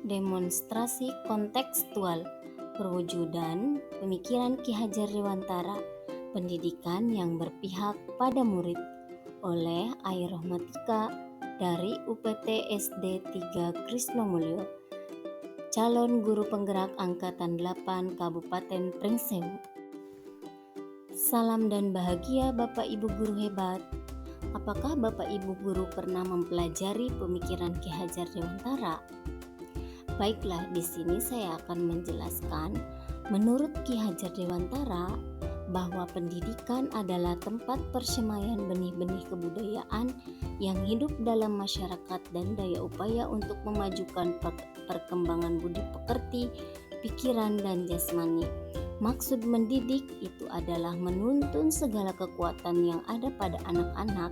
Demonstrasi kontekstual perwujudan pemikiran Ki Hajar Dewantara, pendidikan yang berpihak pada murid, oleh Ai Rohmatika dari UPT SD 3 Krisnomulyo, calon guru penggerak Angkatan 8 Kabupaten Pringsewu. Salam dan bahagia Bapak Ibu guru hebat. Apakah Bapak Ibu guru pernah mempelajari pemikiran Ki Hajar Dewantara? Baiklah, di sini saya akan menjelaskan menurut Ki Hajar Dewantara bahwa pendidikan adalah tempat persemaian benih-benih kebudayaan yang hidup dalam masyarakat dan daya upaya untuk memajukan perkembangan budi pekerti, pikiran, dan jasmani. Maksud mendidik itu adalah menuntun segala kekuatan yang ada pada anak-anak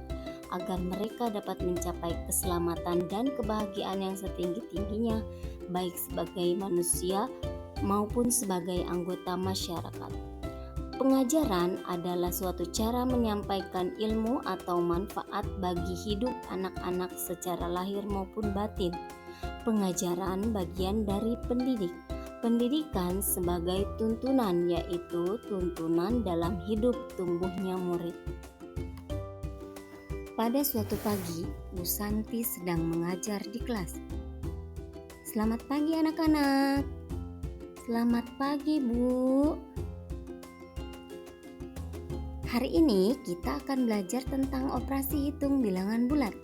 agar mereka dapat mencapai keselamatan dan kebahagiaan yang setinggi-tingginya, baik sebagai manusia maupun sebagai anggota masyarakat. Pengajaran adalah suatu cara menyampaikan ilmu atau manfaat bagi hidup anak-anak secara lahir maupun batin. Pengajaran bagian dari pendidik. Pendidikan sebagai tuntunan, yaitu tuntunan dalam hidup tumbuhnya murid. Pada suatu pagi, Bu Santi sedang mengajar di kelas. Selamat pagi anak-anak. Selamat pagi, Bu. Hari ini kita akan belajar tentang operasi hitung bilangan bulat.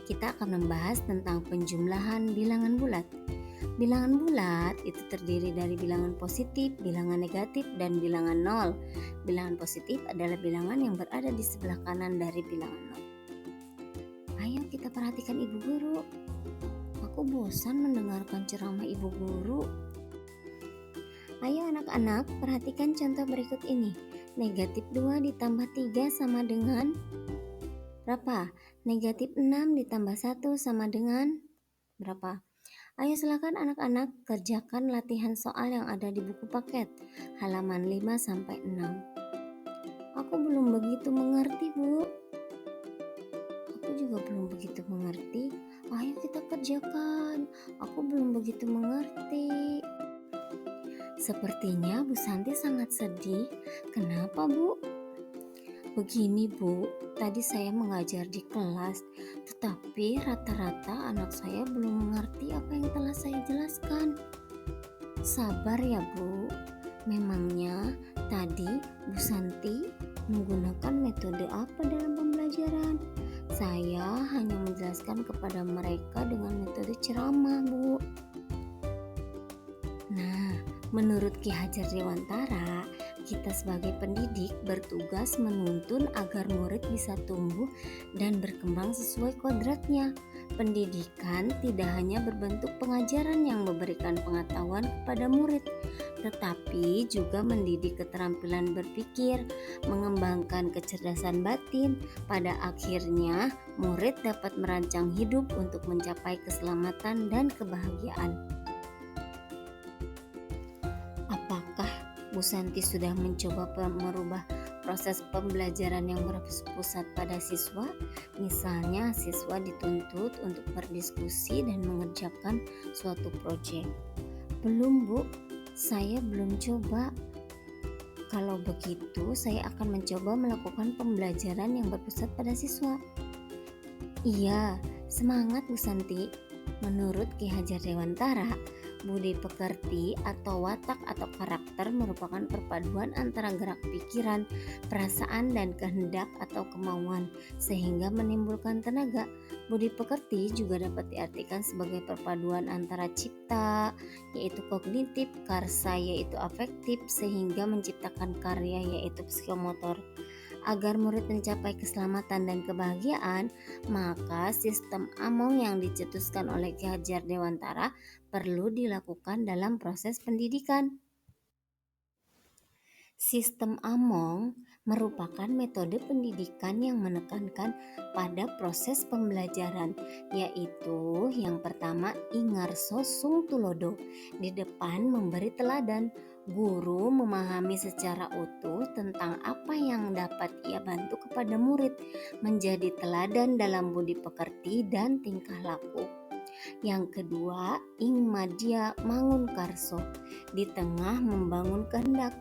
Kita akan membahas tentang penjumlahan bilangan bulat. Bilangan bulat itu terdiri dari bilangan positif, bilangan negatif, dan bilangan nol. Bilangan positif adalah bilangan yang berada di sebelah kanan dari bilangan nol. Ayo kita perhatikan Ibu Guru. Aku bosan mendengarkan ceramah Ibu Guru. Ayo anak-anak, perhatikan contoh berikut ini. Negatif 2 ditambah 3 sama dengan berapa? Negatif 6 ditambah 1 sama dengan berapa? Ayo silakan anak-anak kerjakan latihan soal yang ada di buku paket, halaman 5-6. Aku belum begitu mengerti, Bu. Aku juga belum begitu mengerti. Ayo kita kerjakan. Aku belum begitu mengerti. Sepertinya Bu Santi sangat sedih. Kenapa, Bu? Begini, Bu. Tadi saya mengajar di kelas, tetapi rata-rata anak saya belum mengerti apa yang telah saya jelaskan. Sabar ya, Bu. Memangnya tadi Bu Santi menggunakan metode apa dalam pembelajaran? Saya hanya menjelaskan kepada mereka dengan metode ceramah, Bu. Nah, menurut Ki Hajar Dewantara, kita sebagai pendidik bertugas menuntun agar murid bisa tumbuh dan berkembang sesuai kodratnya. Pendidikan tidak hanya berbentuk pengajaran yang memberikan pengetahuan kepada murid, tetapi juga mendidik keterampilan berpikir, mengembangkan kecerdasan batin. Pada akhirnya, murid dapat merancang hidup untuk mencapai keselamatan dan kebahagiaan. Apakah Bu Santi sudah mencoba merubah proses pembelajaran yang berpusat pada siswa? Misalnya, siswa dituntut untuk berdiskusi dan mengerjakan suatu proyek. Belum, Bu. Saya belum coba. Kalau begitu, saya akan mencoba melakukan pembelajaran yang berpusat pada siswa. Iya, semangat Bu Santi. Menurut Ki Hajar Dewantara, budi pekerti atau watak atau karakter merupakan perpaduan antara gerak pikiran, perasaan, dan kehendak atau kemauan sehingga menimbulkan tenaga. Budi pekerti juga dapat diartikan sebagai perpaduan antara cipta, yaitu kognitif, karsa, yaitu afektif, sehingga menciptakan karya, yaitu psikomotor. Agar murid mencapai keselamatan dan kebahagiaan, maka sistem Among yang dicetuskan oleh Ki Hajar Dewantara perlu dilakukan dalam proses pendidikan. Sistem Among merupakan metode pendidikan yang menekankan pada proses pembelajaran, yaitu yang pertama ingarso sung tulodo, di depan memberi teladan. Guru memahami secara utuh tentang apa yang dapat ia bantu kepada murid, menjadi teladan dalam budi pekerti dan tingkah laku. Yang kedua, ing madya mangunkarso, di tengah membangun kehendak.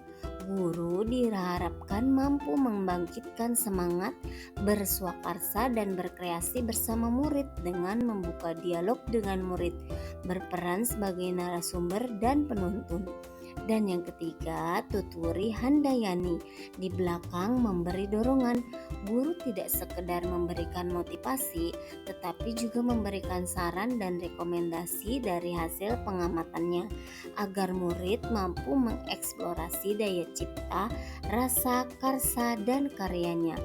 Guru diharapkan mampu membangkitkan semangat berswakarsa dan berkreasi bersama murid dengan membuka dialog dengan murid, berperan sebagai narasumber dan penuntun. Dan yang ketiga, tuturi handayani, di belakang memberi dorongan. Guru tidak sekedar memberikan motivasi, tetapi juga memberikan saran dan rekomendasi dari hasil pengamatannya, agar murid mampu mengeksplorasi daya cipta, rasa, karsa, dan karyanya.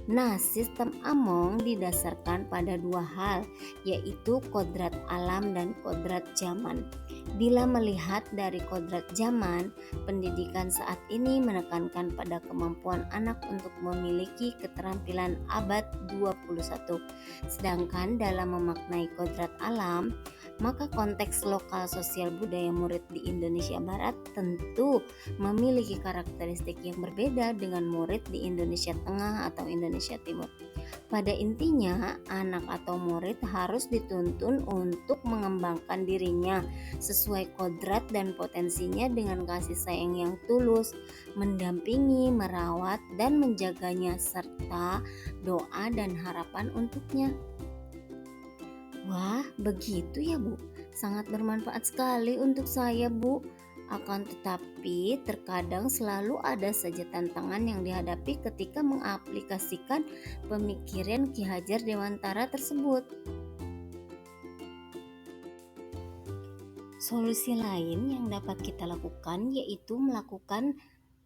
Nah, sistem Among didasarkan pada dua hal, yaitu kodrat alam dan kodrat zaman. Bila melihat dari kodrat zaman, pendidikan saat ini menekankan pada kemampuan anak untuk memiliki keterampilan abad 21. Sedangkan dalam memaknai kodrat alam, maka konteks lokal sosial budaya murid di Indonesia Barat tentu memiliki karakteristik yang berbeda dengan murid di Indonesia Tengah atau Indonesia Timur. Pada intinya, anak atau murid harus dituntun untuk mengembangkan dirinya sesuai kodrat dan potensinya dengan kasih sayang yang tulus, mendampingi, merawat, dan menjaganya, serta doa dan harapan untuknya. Wah, begitu ya Bu. Sangat bermanfaat sekali untuk saya, Bu. Akan tetapi terkadang selalu ada saja tantangan yang dihadapi ketika mengaplikasikan pemikiran Ki Hajar Dewantara tersebut. Solusi lain yang dapat kita lakukan yaitu melakukan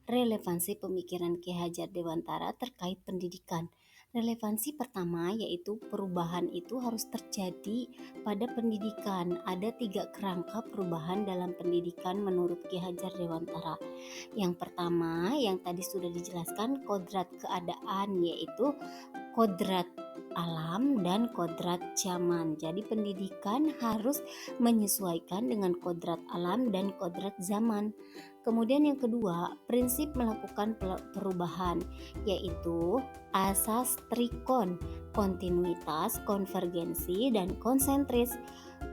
relevansi pemikiran Ki Hajar Dewantara terkait pendidikan. Relevansi pertama yaitu perubahan itu harus terjadi pada pendidikan. Ada 3 kerangka perubahan dalam pendidikan menurut Ki Hajar Dewantara. Yang pertama yang tadi sudah dijelaskan, kodrat keadaan, yaitu kodrat alam dan kodrat zaman. Jadi pendidikan harus menyesuaikan dengan kodrat alam dan kodrat zaman. Kemudian yang kedua, prinsip melakukan perubahan, yaitu asas trikon, kontinuitas, konvergensi, dan konsentris.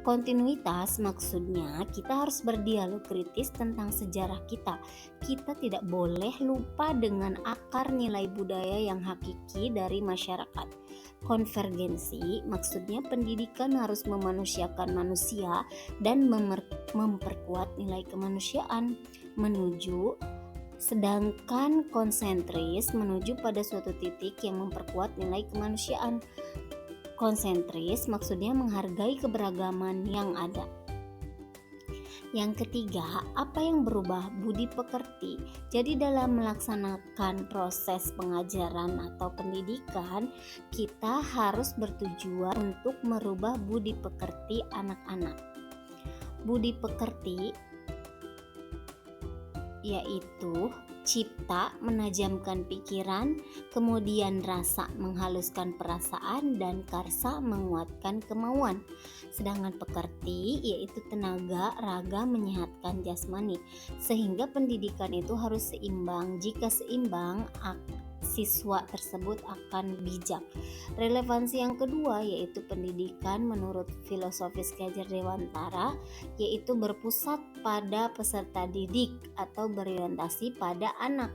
Kontinuitas maksudnya kita harus berdialog kritis tentang sejarah kita. Kita tidak boleh lupa dengan akar nilai budaya yang hakiki dari masyarakat. Konvergensi maksudnya pendidikan harus memanusiakan manusia dan memperkuat nilai kemanusiaan sedangkan konsentris menuju pada suatu titik yang memperkuat nilai kemanusiaan. Konsentris maksudnya menghargai keberagaman yang ada. Yang ketiga, apa yang berubah? Budi pekerti. Jadi dalam melaksanakan proses pengajaran atau pendidikan, kita harus bertujuan untuk merubah budi pekerti anak-anak. Budi pekerti yaitu cipta menajamkan pikiran, kemudian rasa menghaluskan perasaan, dan karsa menguatkan kemauan. Sedangkan pekerti yaitu tenaga, raga menyehatkan jasmani. Sehingga pendidikan itu harus seimbang. Jika seimbang, siswa tersebut akan bijak. Relevansi yang kedua yaitu pendidikan menurut filosofis Ki Hajar Dewantara yaitu berpusat pada peserta didik atau berorientasi pada anak.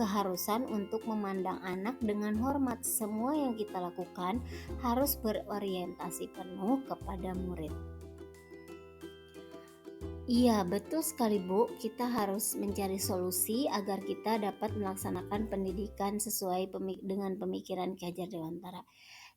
Keharusan untuk memandang anak dengan hormat. Semua yang kita lakukan harus berorientasi penuh kepada murid. Iya, betul sekali Bu. Kita harus mencari solusi agar kita dapat melaksanakan pendidikan sesuai dengan pemikiran Ki Hajar Dewantara.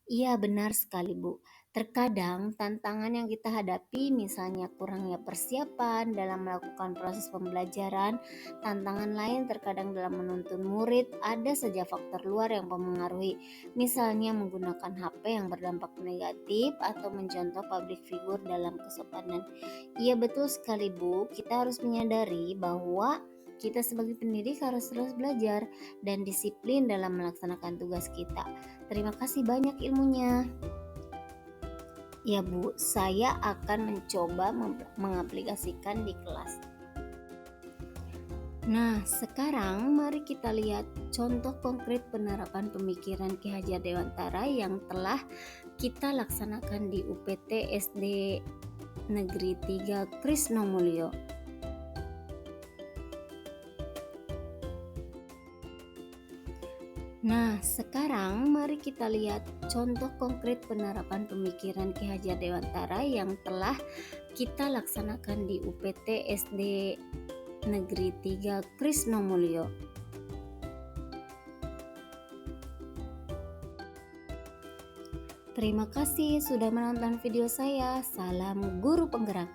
Iya, benar sekali Bu. Terkadang tantangan yang kita hadapi misalnya kurangnya persiapan dalam melakukan proses pembelajaran. Tantangan lain terkadang dalam menuntun murid, ada saja faktor luar yang mempengaruhi. Misalnya menggunakan HP yang berdampak negatif atau mencontoh public figure dalam kesopanan. Iya, betul sekali Bu. Kita harus menyadari bahwa kita sebagai pendidik harus terus belajar dan disiplin dalam melaksanakan tugas kita. Terima kasih banyak ilmunya. Ya Bu, saya akan mencoba mengaplikasikan di kelas. Nah, sekarang mari kita lihat contoh konkret penerapan pemikiran Ki Hajar Dewantara yang telah kita laksanakan di UPT SD Negeri 3 Krisnomulyo. Nah, sekarang mari kita lihat contoh konkret penerapan pemikiran Ki Hajar Dewantara yang telah kita laksanakan di UPT SD Negeri 3 Krisnomulyo. Terima kasih sudah menonton video saya. Salam guru penggerak.